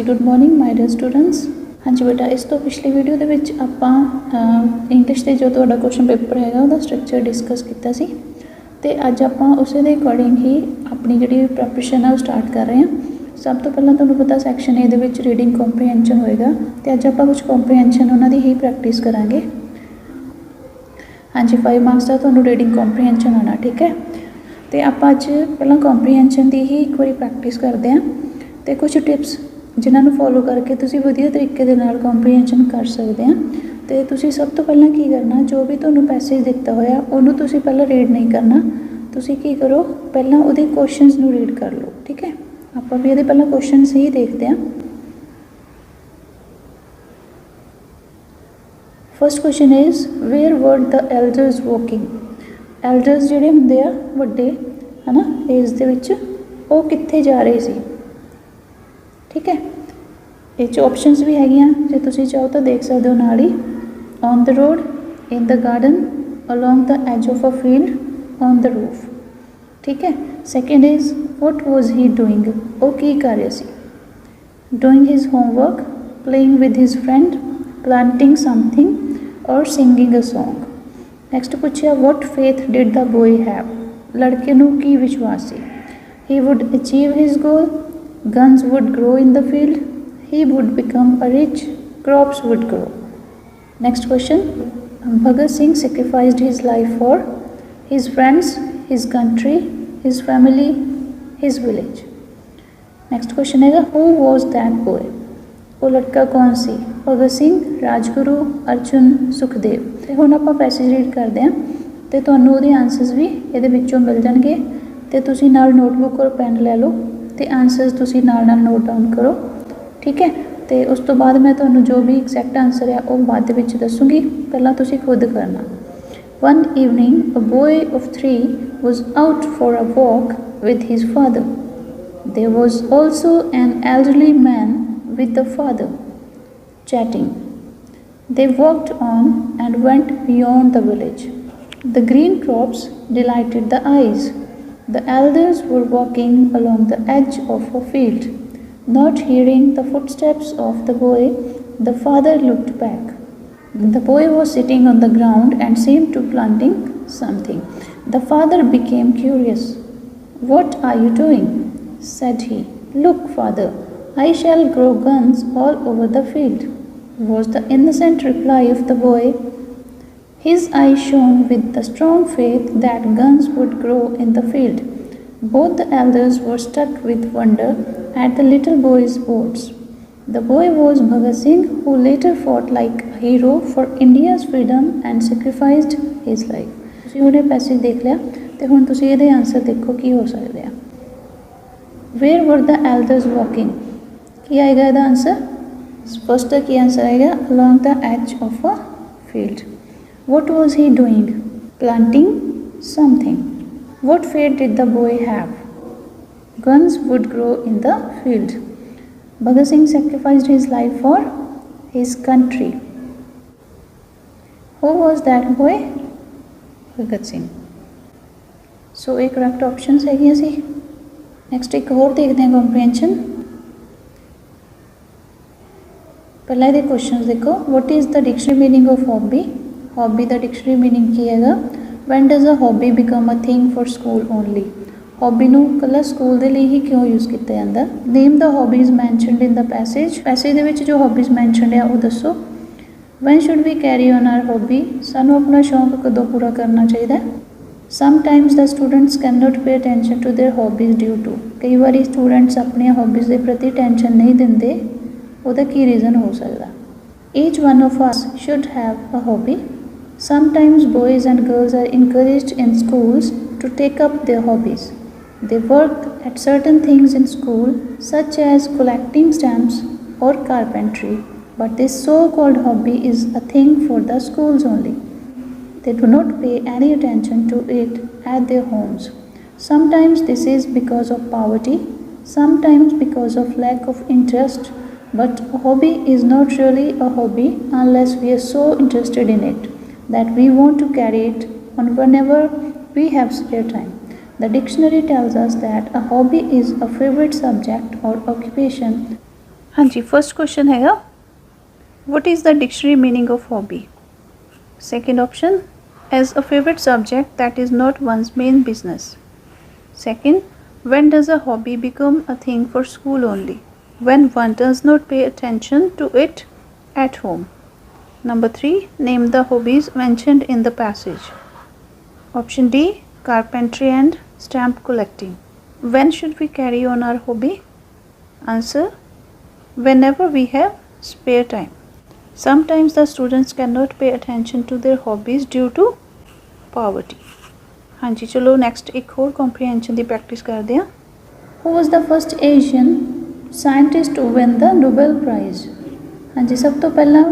Good morning my dear students. हाँ जी बेटा, इस तो पिछली वीडियो दे विच आपां इंग्लिश के जो तुहाडा क्वेश्चन पेपर हैगा उहदा स्ट्रक्चर डिस्कस किया सी ते अज आपां उसे दे अकॉर्डिंग ही अपनी जिहड़ी प्रैपरेशन है वो स्टार्ट कर रहे हैं। सब तो पहलां तुहानूं पता सैक्शन ए दे विच रीडिंग कॉम्प्रीहेंशन होएगा ते अज आपां कुछ कॉम्प्रीहेंशन उन्हां दी ही प्रैक्टिस करांगे। हाँ जी, 5 मार्क्स का तुहानूं रीडिंग कॉम्प्रीहेंशन आना, ठीक है। तो आप अज पहलां कॉम्प्रीहेंशन की ही एक बार प्रैक्टिस करते हैं तो कुछ टिप्स जिन्होंने फॉलो करके तुसी वधिया तरीके दे नाल कॉम्प्रीहेंशन कर सकते हैं। तो तुसी सब तो पहलां की करना, जो भी तुहानूं पैसेज दिता होया उन्होंने तुसी पहलां रीड नहीं करना। तुसी की करो, पहलां उहदे क्वेश्चनस नूं रीड कर लो, ठीक है। आपां भी इहदे पहलां क्वेश्चनस ही देखते हैं। First question is where were the elders walking. Elders जिहड़े हुंदे आ वड्डे है ना एज दे विच, वो कित्थे जा रहे सी, ठीक है। ये ऑप्शनस भी हैगियां, जे तुसीं चाहो तो देख सकते हो नाल ही। On the road, in the garden, along the edge of a field, on the roof, ठीक है। Second is what was he doing, वो की कर रहे सी। Doing his homework, playing with his friend, planting something और सिंगिंग अ सॉन्ग। नैक्सट पूछा what faith did the boy have, लड़के नूं की विश्वास सी। He would achieve his goal, guns would grow in the field, he would become a rich, crops would grow. Next question, Bhagat Singh sacrificed his life for his friends, his country, his family, his village. Next question है who was that boy, वो लड़का कौन सी। भगत सिंह, राजगुरु, अर्जुन, सुखदेव। तो हुण आपां passage read करते हैं तो तुहानूं उहदे आंसर्स भी इहदे विच्चों मिल जाणगे ते तुसीं नाल नोटबुक और पेन लै लो तो आंसर्स तुसीं नाल नाल नोट डाउन करो, ठीक है। तो उस तो बाद मैं तुहानूं जो भी एग्जैक्ट आंसर है वो बाद दे विच दसूँगी, पहलां तुसीं खुद करना। One evening a boy of 3 was out for a walk with his father. There was also an elderly man with the father chatting. They walked on and went beyond the village. The green crops delighted the eyes. The elders were walking along the edge of a field. Not hearing the footsteps of the boy, the father looked back. The boy was sitting on the ground and seemed to planting something. The father became curious. "What are you doing?" said he. "Look, father, I shall grow guns all over the field," was the innocent reply of the boy. His eyes shone with the strong faith that guns would grow in the field. Both the elders were struck with wonder at the little boy's words. The boy was Bhagat Singh, who later fought like a hero for India's freedom and sacrificed his life. तुसीं हुणे passage देख लिया ते हुण तुसीं इहदे answer देखो की हो सकदे आ। Where were the elders walking? की आएगा इसका आंसर। फर्स्ट का की आंसर आएगा along the edge of a field. What was he doing? Planting something. What fate did the boy have? Guns would grow in the field. Bhagat Singh sacrificed his life for his country. Who was that boy? Bhagat Singh. So एक correct options है सी। Next एक और देखते हैं comprehension. पहला ये question देखो, what is the dictionary meaning of hobby. Hobby the dictionary meaning की है। When does a hobby become a thing for school only. Hobby नूं कल्ला स्कूल दे लई ही क्यों यूज़ किया जाता। Name the hobbies mentioned in the passage. Passage दे विच जो हॉबीज़ मैंशनड है वो दसो। When should we carry on our hobby, सानूं अपना शौक कदों पूरा करना चाहिए। Sometimes the students can not pay attention to their hobbies due to. कई बार स्टूडेंट्स अपनी हॉबीज़ के प्रति टेंशन नहीं देंगे, ਉਹਦਾ ਕੀ रीज़न हो सकता। Each one of us should have a hobby. Sometimes boys and girls are encouraged in schools to take up their hobbies. They work at certain things in school such as collecting stamps or carpentry, but this so-called hobby is a thing for the schools only. They do not pay any attention to it at their homes. Sometimes this is because of poverty, sometimes because of lack of interest. But a hobby is not really a hobby unless we are so interested in it that we want to carry it on whenever we have spare time. The dictionary tells us that a hobby is a favorite subject or occupation हाँ जी, first question हैगा what is the dictionary meaning of hobby. Second option as a favourite subject that is not one's main business. Second when does a hobby become a thing for school only? When one does not pay attention to it at home. Number 3, name the hobbies mentioned in the passage. Option D, carpentry and stamp collecting. When should we carry on our hobby? Answer, whenever we have spare time. Sometimes the students cannot pay attention to their hobbies due to poverty. हाँ जी, चलो next एक होर comprehension की practice करते हैं। Who was the first Asian scientist to win the Nobel prize. हाँ जी, सब तो पहला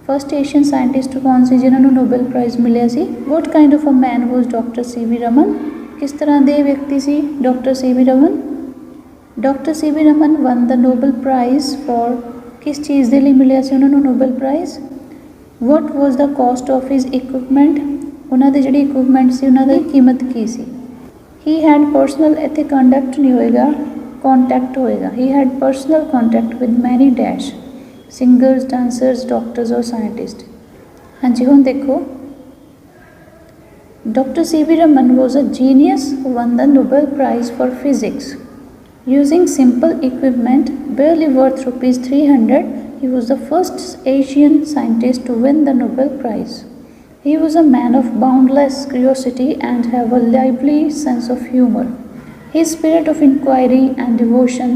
फर्स्ट एशियन साइंटिस्ट कौन सी जिन्होंने नोबेल प्राइज़ मिले सी। What kind of a man was doctor C V Raman. किस तरह के व्यक्ति सी doctor C V Raman. Doctor C V Raman won the Nobel prize for किस चीज़ के लिए मिले सी उन्होंने Nobel prize. What was the cost of his equipment. उन्होंने जी इक्विपमेंट से उन्होंने कीमत की सी। ही हैड पर्सनल, इतने कंडक्ट नहीं होएगा, कॉन्टैक्ट होएगा। He had personal contact with many dash singers, dancers, doctors और साइंटिस्ट। हाँ जी, हुण देखो doctor C V Raman was a genius won the Nobel prize for physics using simple equipment barely worth ₹300. He was the first Asian scientist to win the Nobel Prize. He was a man of boundless curiosity and have a lively sense of humor. His spirit of inquiry and devotion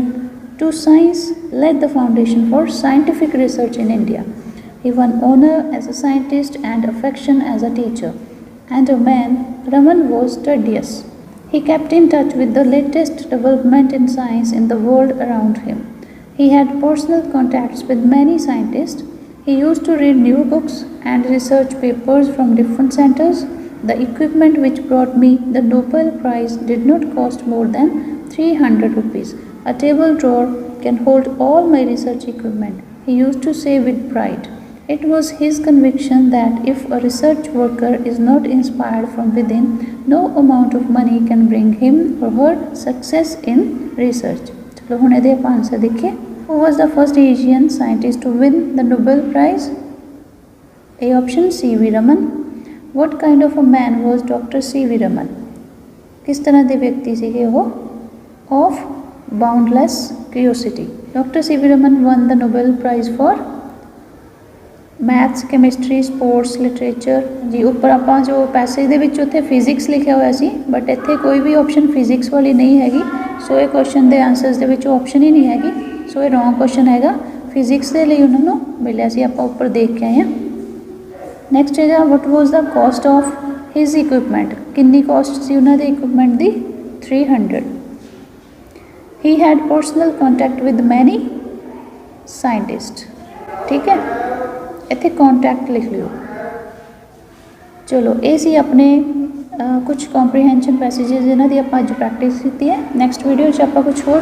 to science laid the foundation for scientific research in India. He won honor as a scientist and affection as a teacher. And a man, Raman was studious. He kept in touch with the latest development in science in the world around him. He had personal contacts with many scientists. He used to read new books and research papers from different centers. The equipment which brought me the Nobel Prize did not cost more than ₹300. A table drawer can hold all my research equipment, he used to say with pride. It was his conviction that if a research worker is not inspired from within, no amount of money can bring him or her success in research. चलो हुण इहदे आपां answer देखिए। Who was the first Asian scientist to win the Nobel Prize? A option C V Raman. What kind of a man was Dr. C V Raman? किस तरह के व्यक्ति सीगे वो? Of boundless curiosity. Dr. C V Raman won the Nobel Prize for maths, chemistry, sports, literature. जी उपर आपां जो पैसेज दे विच उत्थे फिजिक्स लिखिया होया सी, बट इत्थे कोई भी ऑप्शन फिजिक्स वाली नहीं हैगी। सो ये क्वेश्चन के आंसरस दे विच ऑप्शन ही नहीं हैगी। सो ये रॉन्ग क्वेश्चन हैगा। फिजिक्स के लिए उन्होंने मिलिया सी, आपां उपर देख के आए हैं। नैक्सट है what was the cost of his equipment. कितनी कॉस्ट सी उन्होंने इक्विपमेंट की? 300। ही had personal contact with many scientist. ठीक है, इत्थे कॉन्टैक्ट लिख लियो। चलो ये सी अपने कुछ कॉम्प्रीहेंशन पैसेजेस जिन्हां दी आपां अज प्रैक्टिस की है। नैक्सट वीडियो च आपां कुछ होर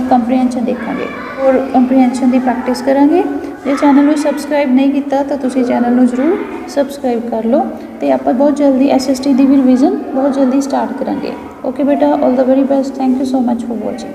कॉम्प्रीहेंशन देखांगे और कॉम्प्रीहेंशन की प्रैक्टिस करांगे। जे चैनल को सबसक्राइब नहीं किया तो तुसीं चैनल को जरूर सबसक्राइब कर लो। तो आपां बहुत जल्दी SST की भी रिवीजन बहुत जल्दी स्टार्ट करांगे। ओके बेटा, all the very best. Thank you so much for watching.